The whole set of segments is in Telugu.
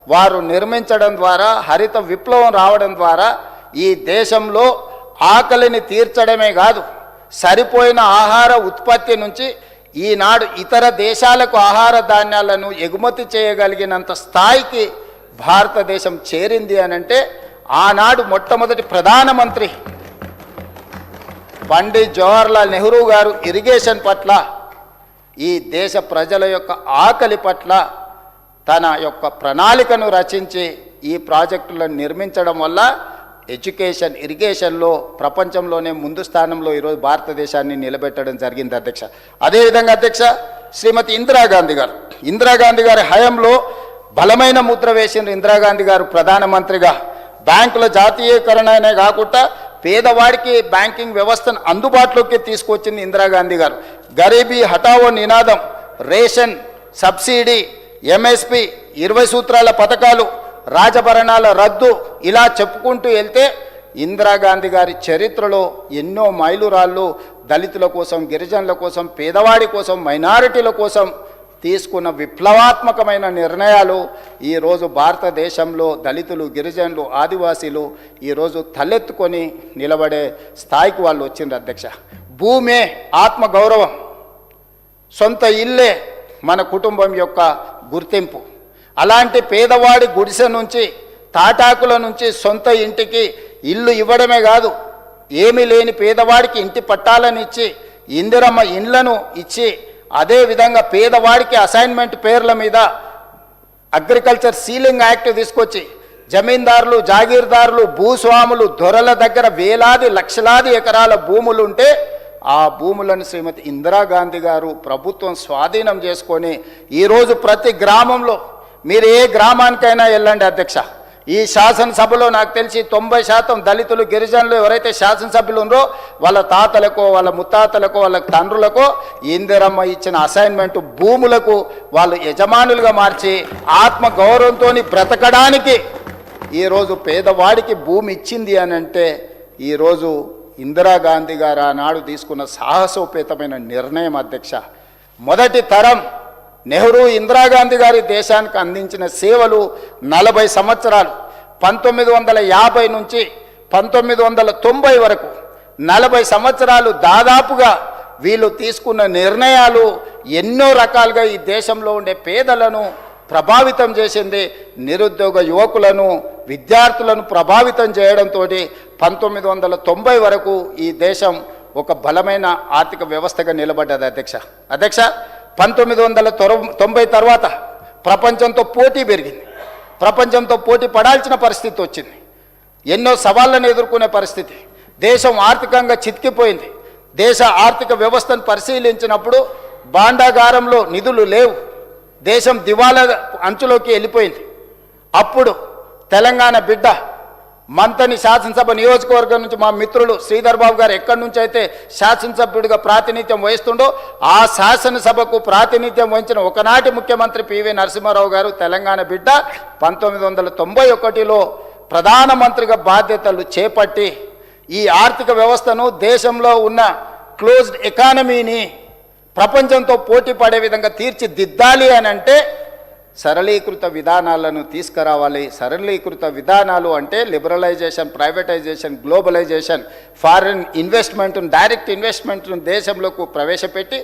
వారు నిర్మించడం ద్వారా, హరిత విప్లవం రావడం ద్వారా ఈ దేశంలో ఆకలిని తీర్చడమే కాదు, సరిపోయిన ఆహార ఉత్పత్తి నుంచి ఈనాడు ఇతర దేశాలకు ఆహార ధాన్యాలను ఎగుమతి చేయగలిగినంత స్థాయికి భారతదేశం చేరింది అనంటే ఆనాడు మొట్టమొదటి ప్రధానమంత్రి పండిత్ జవహర్లాల్ నెహ్రూ గారు ఇరిగేషన్ పట్ల, ఈ దేశ ప్రజల యొక్క ఆకలి పట్ల తన యొక్క ప్రణాళికను రచించి ఈ ప్రాజెక్టులను నిర్మించడం వల్ల ఎడ్యుకేషన్, ఇరిగేషన్లో ప్రపంచంలోనే ముందు స్థానంలో ఈరోజు భారతదేశాన్ని నిలబెట్టడం జరిగింది అధ్యక్ష. అదేవిధంగా అధ్యక్ష, శ్రీమతి ఇందిరాగాంధీ గారి హయాంలో బలమైన ముద్ర వేసిన ఇందిరాగాంధీ గారు ప్రధానమంత్రిగా బ్యాంకుల జాతీయకరణనే కాకుండా పేదవాడికి బ్యాంకింగ్ వ్యవస్థను అందుబాటులోకి తీసుకొచ్చింది ఇందిరాగాంధీ గారు. గరీబీ హఠావో నినాదం, రేషన్ సబ్సిడీ, ఎంఎస్పి, 20 సూత్రాల పథకాలు, రాజభరణాల రద్దు, ఇలా చెప్పుకుంటూ వెళ్తే ఇందిరాగాంధీ గారి చరిత్రలో ఎన్నో మైలురాళ్ళు దళితుల కోసం, గిరిజనుల కోసం, పేదవాడి కోసం, మైనారిటీల కోసం తీసుకున్న విప్లవాత్మకమైన నిర్ణయాలు ఈరోజు భారతదేశంలో దళితులు, గిరిజనులు, ఆదివాసీలు ఈరోజు తలెత్తుకొని నిలబడే స్థాయికి వాళ్ళు వచ్చిండ్రు అధ్యక్ష. భూమే ఆత్మగౌరవం, సొంత ఇల్లే మన కుటుంబం యొక్క గుర్తింపు. అలాంటి పేదవాడి గుడిసె నుంచి, తాటాకుల నుంచి సొంత ఇంటికి ఇల్లు ఇవ్వడమే కాదు, ఏమీ లేని పేదవాడికి ఇంటి పట్టాలను ఇచ్చి, ఇందిరమ్మ ఇండ్లను ఇచ్చి, అదేవిధంగా పేదవాడికి అసైన్మెంట్ పేర్ల మీద అగ్రికల్చర్ సీలింగ్ యాక్ట్ తీసుకొచ్చి జమీందారులు, జాగీర్దారులు, భూస్వాములు, దొరల దగ్గర వేలాది లక్షలాది ఎకరాల భూములు ఉంటే ఆ భూములను శ్రీమతి ఇందిరాగాంధీ గారు ప్రభుత్వం స్వాధీనం చేసుకొని ఈరోజు ప్రతి గ్రామంలో, మీరు ఏ గ్రామానికైనా వెళ్ళండి అధ్యక్ష, ఈ శాసనసభలో నాకు తెలిసి 90% దళితులు, గిరిజనులు ఎవరైతే శాసనసభ్యులు ఉన్నారో వాళ్ళ తాతలకో, వాళ్ళ ముత్తాతలకో, వాళ్ళ తండ్రులకో ఇందిరమ్మ ఇచ్చిన అసైన్మెంట్ భూములకు వాళ్ళు యజమానులుగా మార్చి ఆత్మగౌరవంతో బ్రతకడానికి ఈరోజు పేదవాడికి భూమి ఇచ్చింది అని అంటే ఈరోజు ఇందిరాగాంధీ గారు ఆనాడు తీసుకున్న సాహసోపేతమైన నిర్ణయం అధ్యక్ష. మొదటి తరం నెహ్రూ, ఇందిరాగాంధీ గారి దేశానికి అందించిన సేవలు 40 సంవత్సరాలు, 1950 నుంచి 1990 వరకు 40 సంవత్సరాలు దాదాపుగా వీళ్ళు తీసుకున్న నిర్ణయాలు ఎన్నో రకాలుగా ఈ దేశంలో ఉండే పేదలను ప్రభావితం చేసింది. నిరుద్యోగ యువకులను, విద్యార్థులను ప్రభావితం చేయడంతో 1990 వరకు ఈ దేశం ఒక బలమైన ఆర్థిక వ్యవస్థగా నిలబడ్డది అధ్యక్ష. 1990 తర్వాత ప్రపంచంతో పోటీ పెరిగింది, ప్రపంచంతో పోటీ పడాల్సిన పరిస్థితి వచ్చింది, ఎన్నో సవాళ్ళను ఎదుర్కొనే పరిస్థితి, దేశం ఆర్థికంగా చితికిపోయింది. దేశ ఆర్థిక వ్యవస్థను పరిశీలించినప్పుడు భాండాగారంలో నిధులు లేవు, దేశం దివాలా అంచులోకి వెళ్ళిపోయింది. అప్పుడు తెలంగాణ బిడ్డ మంతని శాసనసభ నియోజకవర్గం నుంచి మా మిత్రులు శ్రీధర్ బాబు గారు ఎక్కడి నుంచి అయితే శాసనసభ్యుడిగా ప్రాతినిధ్యం వహిస్తుండో ఆ శాసనసభకు ప్రాతినిధ్యం వహించిన ఒకనాటి ముఖ్యమంత్రి పివి నరసింహారావు గారు తెలంగాణ బిడ్డ 1991లో ప్రధానమంత్రిగా బాధ్యతలు చేపట్టి ఈ ఆర్థిక వ్యవస్థను, దేశంలో ఉన్న క్లోజ్డ్ ఎకానమీని ప్రపంచంతో పోటీ పడే విధంగా తీర్చిదిద్దాలి అని అంటే సరళీకృత విధానాలను తీసుకురావాలి. సరళీకృత విధానాలు అంటే లిబరలైజేషన్, ప్రైవేటైజేషన్, గ్లోబలైజేషన్, ఫారిన్ ఇన్వెస్ట్మెంట్ను, డైరెక్ట్ ఇన్వెస్ట్మెంట్ను దేశంలోకి ప్రవేశపెట్టి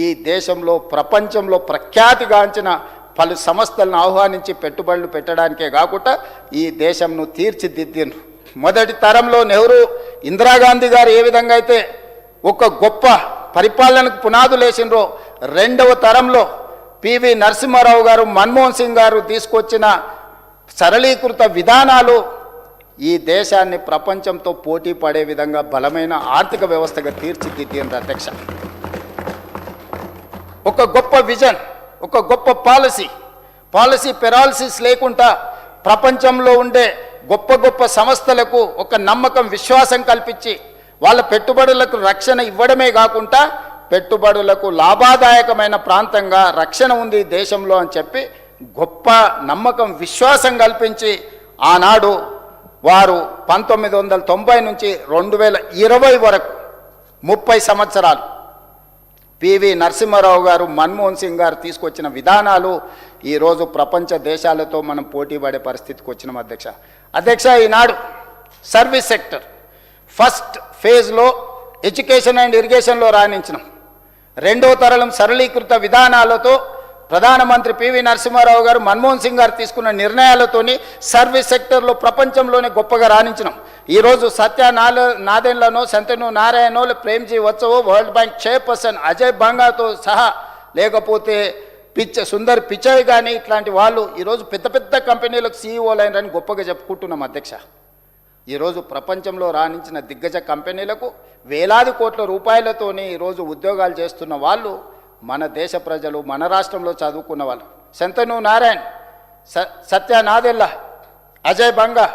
ఈ దేశంలో ప్రపంచంలో ప్రఖ్యాతిగాంచిన పలు సంస్థలను ఆహ్వానించి పెట్టుబడులు పెట్టడానికే కాకుండా ఈ దేశంను తీర్చిదిద్దిండ్రు. మొదటి తరంలో నెహ్రూ, ఇందిరాగాంధీ గారు ఏ విధంగా అయితే ఒక గొప్ప పరిపాలనకు పునాదులు వేసిండ్రో, రెండవ తరంలో పివి నరసింహారావు గారు, మన్మోహన్ సింగ్ గారు తీసుకొచ్చిన సరళీకృత విధానాలు ఈ దేశాన్ని ప్రపంచంతో పోటీ పడే విధంగా బలమైన ఆర్థిక వ్యవస్థగా తీర్చిదిద్దింది అధ్యక్ష. ఒక గొప్ప విజన్, ఒక గొప్ప పాలసీ పెరాలసిస్ లేకుండా ప్రపంచంలో ఉండే గొప్ప గొప్ప సంస్థలకు ఒక నమ్మకం, విశ్వాసం కల్పించి వాళ్ళ పెట్టుబడులకు రక్షణ ఇవ్వడమే కాకుండా పెట్టుబడులకు లాభదాయకమైన ప్రాంతంగా రక్షణ ఉంది దేశంలో అని చెప్పి గొప్ప నమ్మకం, విశ్వాసం కల్పించి ఆనాడు వారు 1990 నుంచి 2020 వరకు 30 సంవత్సరాలు పివి నరసింహారావు గారు, మన్మోహన్ సింగ్ గారు తీసుకొచ్చిన విధానాలు ఈరోజు ప్రపంచ దేశాలతో మనం పోటీ పడే పరిస్థితికి వచ్చినాం అధ్యక్ష. ఈనాడు సర్వీస్ సెక్టర్ ఫస్ట్ ఫేజ్లో ఎడ్యుకేషన్ అండ్ ఇరిగేషన్లో రాణించినాం. రెండవ తరలం సరళీకృత విధానాలతో ప్రధానమంత్రి పివి నరసింహారావు గారు, మన్మోహన్ సింగ్ గారు తీసుకున్న నిర్ణయాలతోని సర్వీస్ సెక్టర్లో ప్రపంచంలోనే గొప్పగా రాణించినాం. ఈరోజు సత్య నాదెండ్లనో, శంతను నారాయణో, ప్రేమ్జీ వచ్చవో, వరల్డ్ బ్యాంక్ చైర్పర్సన్ అజయ్ బంగాతో సహా, లేకపోతే సుందర్ పిచాయ్ కానీ ఇట్లాంటి వాళ్ళు ఈరోజు పెద్ద పెద్ద కంపెనీలకు సీఈఓలు అయినారని గొప్పగా చెప్పుకుంటున్నాం అధ్యక్ష. ఈరోజు ప్రపంచంలో రాణించిన దిగ్గజ కంపెనీలకు వేలాది కోట్ల రూపాయలతోనే ఈరోజు ఉద్యోగాలు చేస్తున్న వాళ్ళు మన దేశ ప్రజలు, మన రాష్ట్రంలో చదువుకున్న వాళ్ళు. శంతను నారాయణ్, సత్య నాదెల్లా, అజయ్ బంగా,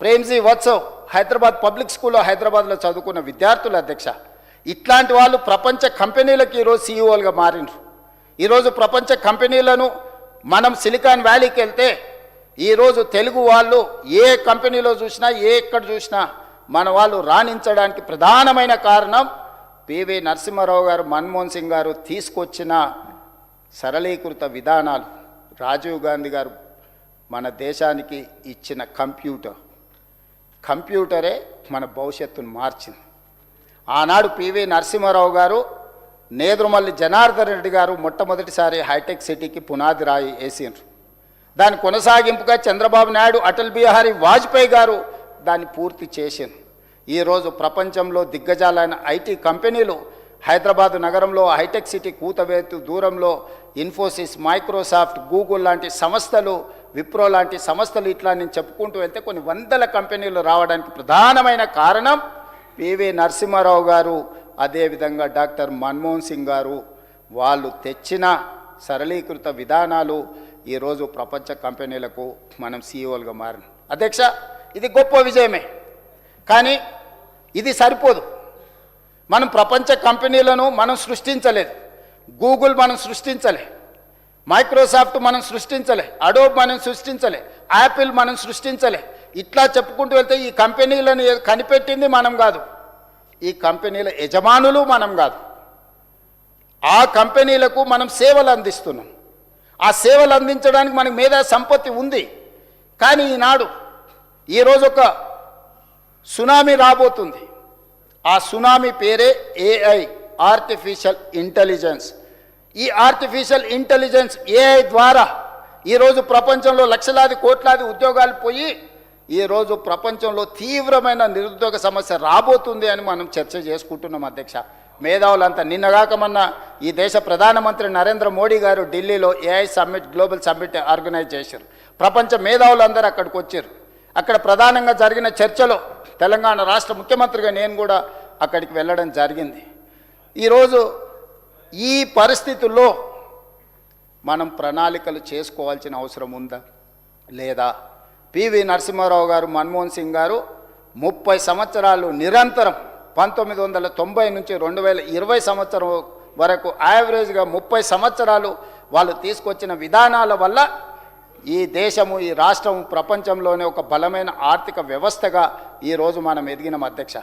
ప్రేమ్జీ వత్సవ్ హైదరాబాద్ పబ్లిక్ స్కూల్లో హైదరాబాద్లో చదువుకున్న విద్యార్థులు అధ్యక్ష. ఇట్లాంటి వాళ్ళు ప్రపంచ కంపెనీలకు ఈరోజు సీఈఓలుగా మారినారు. ఈరోజు ప్రపంచ కంపెనీలను మనం సిలికాన్ వ్యాలీకి వెళ్తే ఈరోజు తెలుగు వాళ్ళు ఏ కంపెనీలో చూసినా, ఎక్కడ చూసినా మన వాళ్ళు రాణించడానికి ప్రధానమైన కారణం పివి నరసింహారావు గారు, మన్మోహన్ సింగ్ గారు తీసుకొచ్చిన సరళీకృత విధానాలు. రాజీవ్ గాంధీ గారు మన దేశానికి ఇచ్చిన కంప్యూటరే మన భవిష్యత్తును మార్చింది. ఆనాడు పివి నరసింహారావు గారు, నేదురుమల్లి జనార్దన్ రెడ్డి గారు మొట్టమొదటిసారి హైటెక్ సిటీకి పునాది రాయి వేసిండ్రు. దాని కొనసాగింపుగా చంద్రబాబు నాయుడు, అటల్ బిహారీ వాజ్పేయి గారు దాన్ని పూర్తి చేసిండ్రు. ఈరోజు ప్రపంచంలో దిగ్గజాలైన ఐటీ కంపెనీలు హైదరాబాద్ నగరంలో హైటెక్ సిటీ కూతవేతు దూరంలో ఇన్ఫోసిస్, మైక్రోసాఫ్ట్, గూగుల్ లాంటి సంస్థలు, విప్రో లాంటి సంస్థలు, ఇట్లా నేను చెప్పుకుంటూ వెళ్తే కొన్ని వందల కంపెనీలు రావడానికి ప్రధానమైన కారణం పివి నరసింహారావు గారు, అదేవిధంగా డాక్టర్ మన్మోహన్ సింగ్ గారు. వాళ్ళు తెచ్చిన సరళీకృత విధానాలు ఈరోజు ప్రపంచ కంపెనీలకు మనం సీఈఓలుగా మారిన అధ్యక్ష. ఇది గొప్ప విజయమే, కానీ ఇది సరిపోదు. మనం ప్రపంచ కంపెనీలను మనం సృష్టించలేదు. గూగుల్ మనం సృష్టించలే, మైక్రోసాఫ్ట్ మనం సృష్టించలే, అడోబ్ మనం సృష్టించలే, యాపిల్ మనం సృష్టించలే. ఇట్లా చెప్పుకుంటూ వెళ్తే ఈ కంపెనీలను కనిపెట్టింది మనం కాదు, ఈ కంపెనీల యజమానులు మనం కాదు. ఆ కంపెనీలకు మనం సేవలు అందిస్తున్నాం. ఆ సేవలు అందించడానికి మనకి మేధా సంపత్తి ఉంది. కానీ ఈరోజు ఒక సునామీ రాబోతుంది. ఆ సునామీ పేరే ఏఐ, ఆర్టిఫిషియల్ ఇంటెలిజెన్స్. ఈ ఆర్టిఫిషియల్ ఇంటెలిజెన్స్ ఏఐ ద్వారా ఈరోజు ప్రపంచంలో లక్షలాది కోట్లాది ఉద్యోగాలు పోయి ఈరోజు ప్రపంచంలో తీవ్రమైన నిరుద్యోగ సమస్య రాబోతుంది అని మనం చర్చ చేసుకుంటున్నాం అధ్యక్ష. మేధావులంతా నిన్నగాక మొన్న ఈ దేశ ప్రధానమంత్రి నరేంద్ర మోడీ గారు ఢిల్లీలో AI summit, global summit organise చేశారు. ప్రపంచ మేధావులందరూ అక్కడికి వచ్చారు. అక్కడ ప్రధానంగా జరిగిన చర్చలో తెలంగాణ రాష్ట్ర ముఖ్యమంత్రిగా నేను కూడా అక్కడికి వెళ్ళడం జరిగింది. ఈరోజు ఈ పరిస్థితుల్లో మనం ప్రణాళికలు చేసుకోవాల్సిన అవసరం ఉందా లేదా? పివి నరసింహారావు గారు, మన్మోహన్ సింగ్ గారు 30 సంవత్సరాలు నిరంతరం 1990 నుంచి 2020 సంవత్సరం వరకు యావరేజ్గా 30 సంవత్సరాలు వాళ్ళు తీసుకొచ్చిన విధానాల వల్ల ఈ దేశము, ఈ రాష్ట్రము ప్రపంచంలోనే ఒక బలమైన ఆర్థిక వ్యవస్థగా ఈరోజు మనం ఎదిగిన అధ్యక్ష.